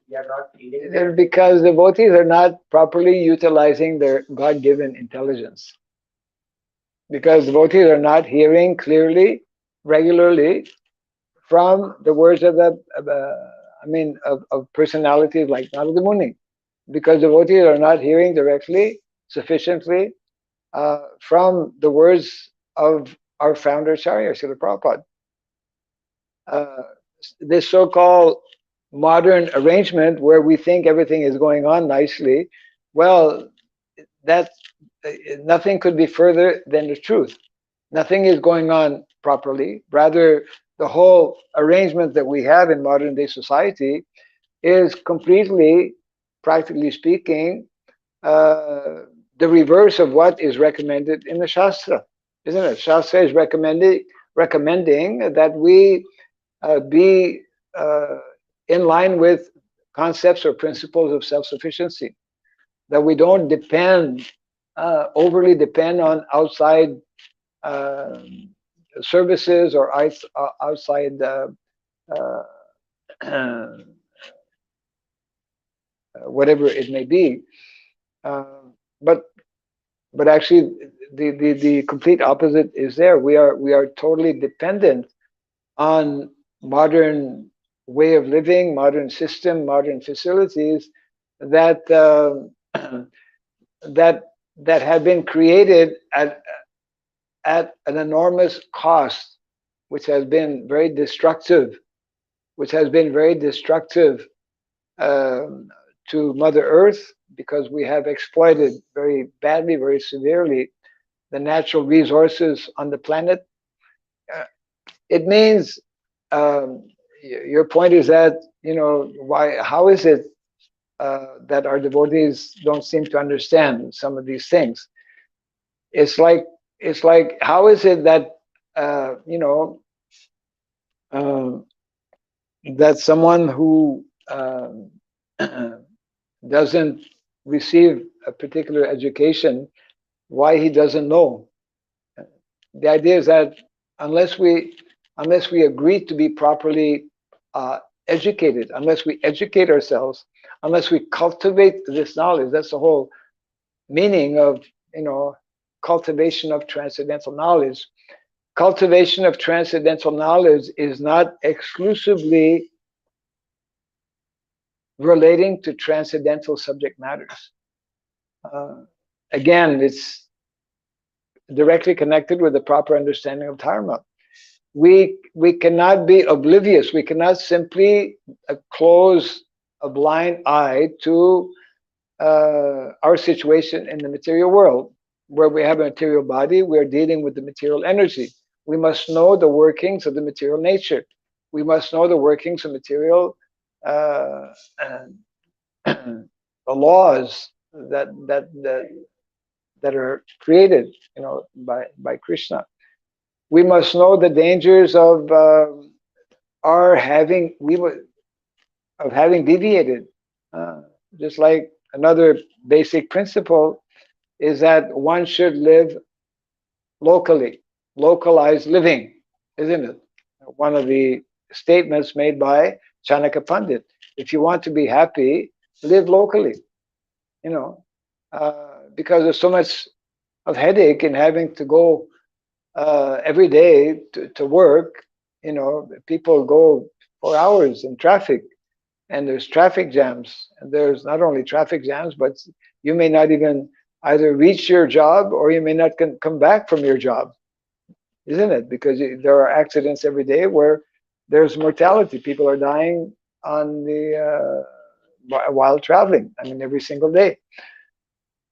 We are not feeling because devotees are not properly utilizing their God-given intelligence. Because devotees are not hearing clearly, regularly, from the words of of personalities like Narada Muni. Because devotees are not hearing directly, sufficiently, from the words of our founder Acharya, Srila Prabhupada. This so-called modern arrangement where we think everything is going on nicely, well, that nothing could be further than the truth. Nothing is going on properly. Rather, the whole arrangement that we have in modern day society is completely, practically speaking, the reverse of what is recommended in the Shastra, isn't it? Shastra is recommending that we be in line with concepts or principles of self-sufficiency, that we don't overly depend on outside services or outside whatever it may be. But actually, the complete opposite is there. We are totally dependent on modern way of living, modern system, modern facilities that that have been created at an enormous cost, which has been very destructive, which has been very destructive um, to Mother Earth, because we have exploited very badly, very severely, the natural resources on the planet. Uh, it means your point is that, why? How is it that our devotees don't seem to understand some of these things? It's like how is it that uh, you know um, that someone who doesn't receive a particular education, why he doesn't know? The idea is that unless we agree to be properly uh, educated, unless we educate ourselves, unless we cultivate this knowledge, that's the whole meaning of, you know cultivation of transcendental knowledge. Cultivation of transcendental knowledge is not exclusively relating to transcendental subject matters. Uh, Again, it's directly connected with the proper understanding of dharma. We cannot be oblivious. We cannot simply close a blind eye to our situation in the material world, where we have a material body. We are dealing with the material energy. We must know the workings of the material nature. We must know the workings of material, uh, the laws that are created, by Krishna. We must know the dangers of our having we of having deviated. Uh, just like another basic principle is that one should live locally, localized living, isn't it? One of the statements made by Chanakya Pandit. If you want to be happy, live locally, because there's so much of headache in having to go every day to work. People go for hours in traffic, and there's traffic jams. And there's not only traffic jams, but you may not even either reach your job, or you may not come back from your job, isn't it? Because there are accidents every day where there's mortality. People are dying on the while traveling. I mean, every single day.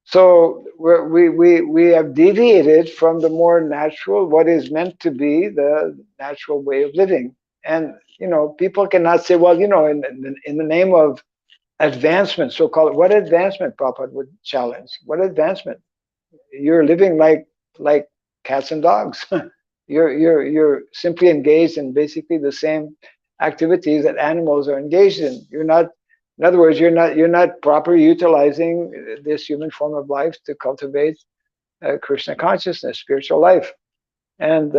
So we have deviated from the more natural, what is meant to be the natural way of living. And people cannot say, well, in the name of advancement, so called, what advancement? Prabhupada would challenge. What advancement? You're living like cats and dogs. You're simply engaged in basically the same activities that animals are engaged in. You're not, in other words, you're not properly utilizing this human form of life to cultivate Krishna consciousness, spiritual life. And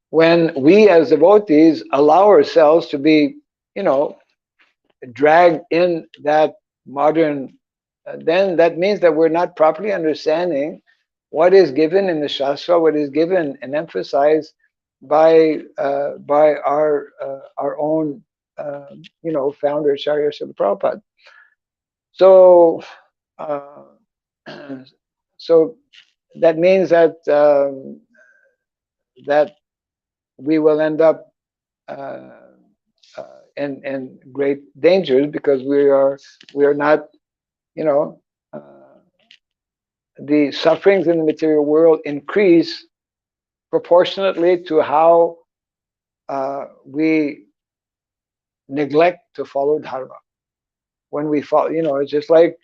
when we as devotees allow ourselves to be, you know, dragged in that modern, then that means that we're not properly understanding what is given in the Shastra, what is given and emphasized by our own founder Acharya Srila Prabhupada. So uh, so that means that that we will end up uh, in great dangers, because we are not, you know uh, the sufferings in the material world increase proportionately to how we neglect to follow dharma. When we follow, it's just like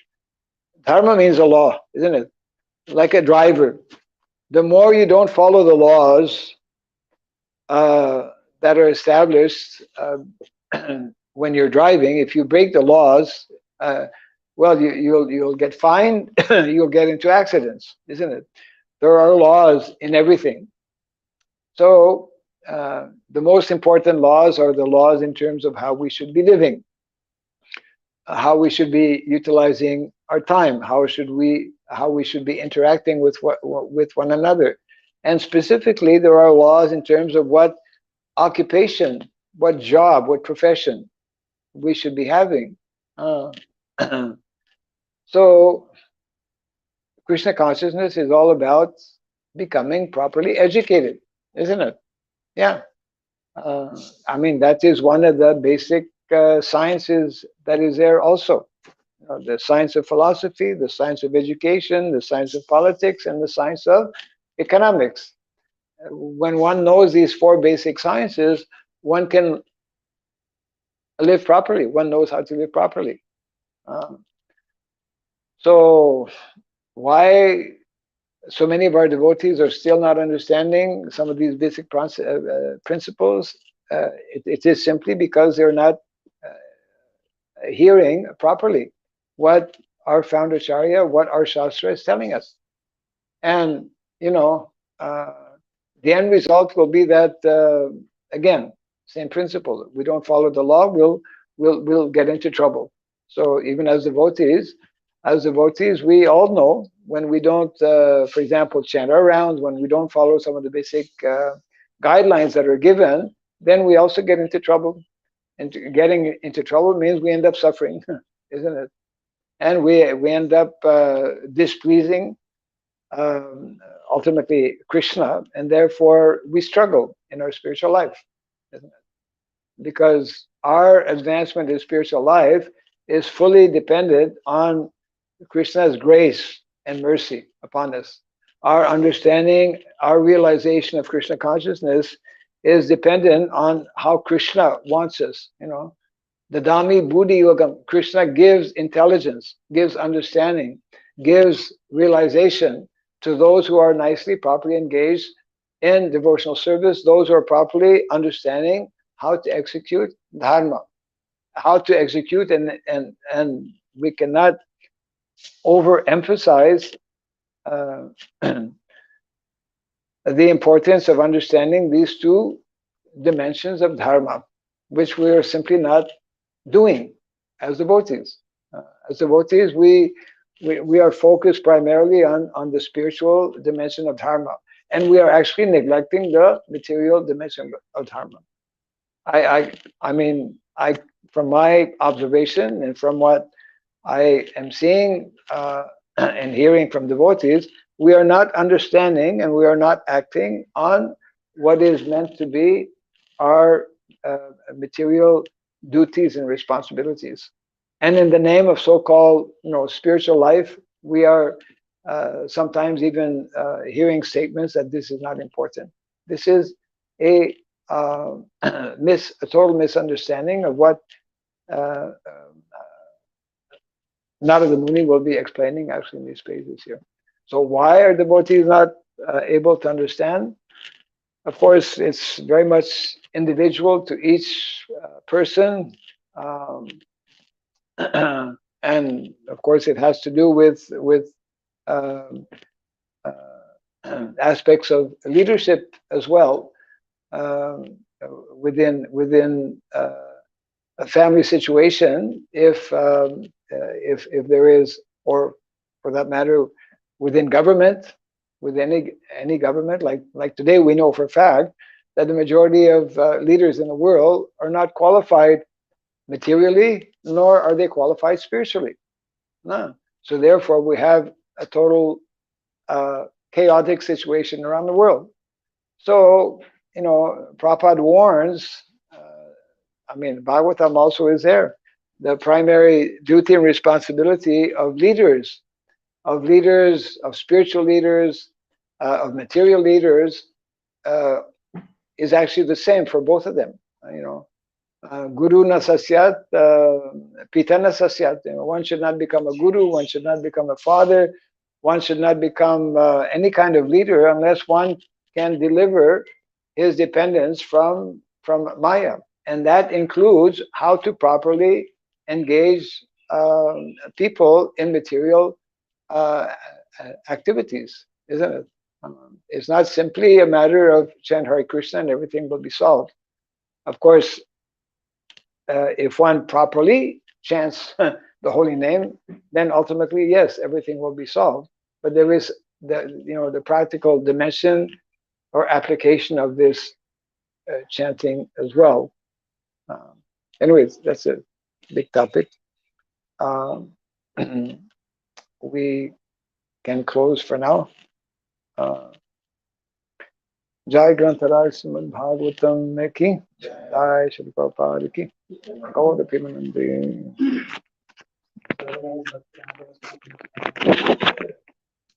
dharma means a law, isn't it? Like a driver. The more you don't follow the laws uh, that are established when you're driving, if you break the laws, uh, well, you'll get fined, you'll get into accidents, isn't it? There are laws in everything. So the most important laws are the laws in terms of how we should be living, how we should be utilizing our time, how we should be interacting with one another. And specifically, there are laws in terms of what occupation, what job, what profession we should be having. Uh, so Krishna consciousness is all about becoming properly educated, isn't it? Yeah. I mean, that is one of the basic sciences that is there also. The science of philosophy, the science of education, the science of politics, and the science of economics. When one knows these four basic sciences, one can live properly. One knows how to live properly. Um, so, why so many of our devotees are still not understanding some of these basic principles? It is simply because they're not hearing properly what our founder Acharya, what our Shastra is telling us. And, you know, uh, the end result will be that, again, same principle. We don't follow the law, we'll get into trouble. So even as devotees, we all know when we don't, for example, chant our rounds, when we don't follow some of the basic guidelines that are given, then we also get into trouble. And getting into trouble means we end up suffering, isn't it? And we end up displeasing um, ultimately Krishna, and therefore we struggle in our spiritual life, isn't it? Because our advancement in spiritual life is fully dependent on Krishna's grace and mercy upon us. Our understanding, our realization of Krishna consciousness is dependent on how Krishna wants us. You know, the Dami Buddhi Yogam, Krishna gives intelligence, gives understanding, gives realization to those who are nicely, properly engaged in devotional service, those who are properly understanding how to execute dharma, how to execute, and we cannot overemphasize uh, the importance of understanding these two dimensions of dharma, which we are simply not doing as devotees. As devotees, we are focused primarily on the spiritual dimension of dharma, and we are actually neglecting the material dimension of dharma. I mean, from my observation and from what I am seeing and hearing from devotees, we are not understanding and we are not acting on what is meant to be our material duties and responsibilities. And in the name of so-called, spiritual life, we are sometimes even hearing statements that this is not important. This is a a total misunderstanding of what uh, Narada Muni will be explaining actually in these pages here. So why are devotees not able to understand? Of course, it's very much individual to each person. Um, and of course, it has to do with um, aspects of leadership as well um, within a family situation. If there is, or for that matter, within government, with any government, like today, we know for a fact that the majority of leaders in the world are not qualified materially, nor are they qualified spiritually. No. So therefore, we have a total uh, chaotic situation around the world. So, Prabhupada warns, I mean, Bhagavatam also is there. The primary duty and responsibility of spiritual leaders, of material leaders, uh, is actually the same for both of them. Guru na sasyat, pita na sasyat. One should not become a guru, one should not become a father, one should not become any kind of leader unless one can deliver his dependence from Maya. And that includes how to properly engage people in material uh, activities, isn't it? It's not simply a matter of chant Hare Krishna and everything will be solved. Of course, if one properly chants the holy name, then ultimately, yes, everything will be solved. But there is the practical dimension or application of this chanting as well. Um, Anyways, that's a big topic. Um, we can close for now. Jai Grantaraj Srimad Bhagavatam ki, Jai Shri Prabhupada ki, Gaur Premanande.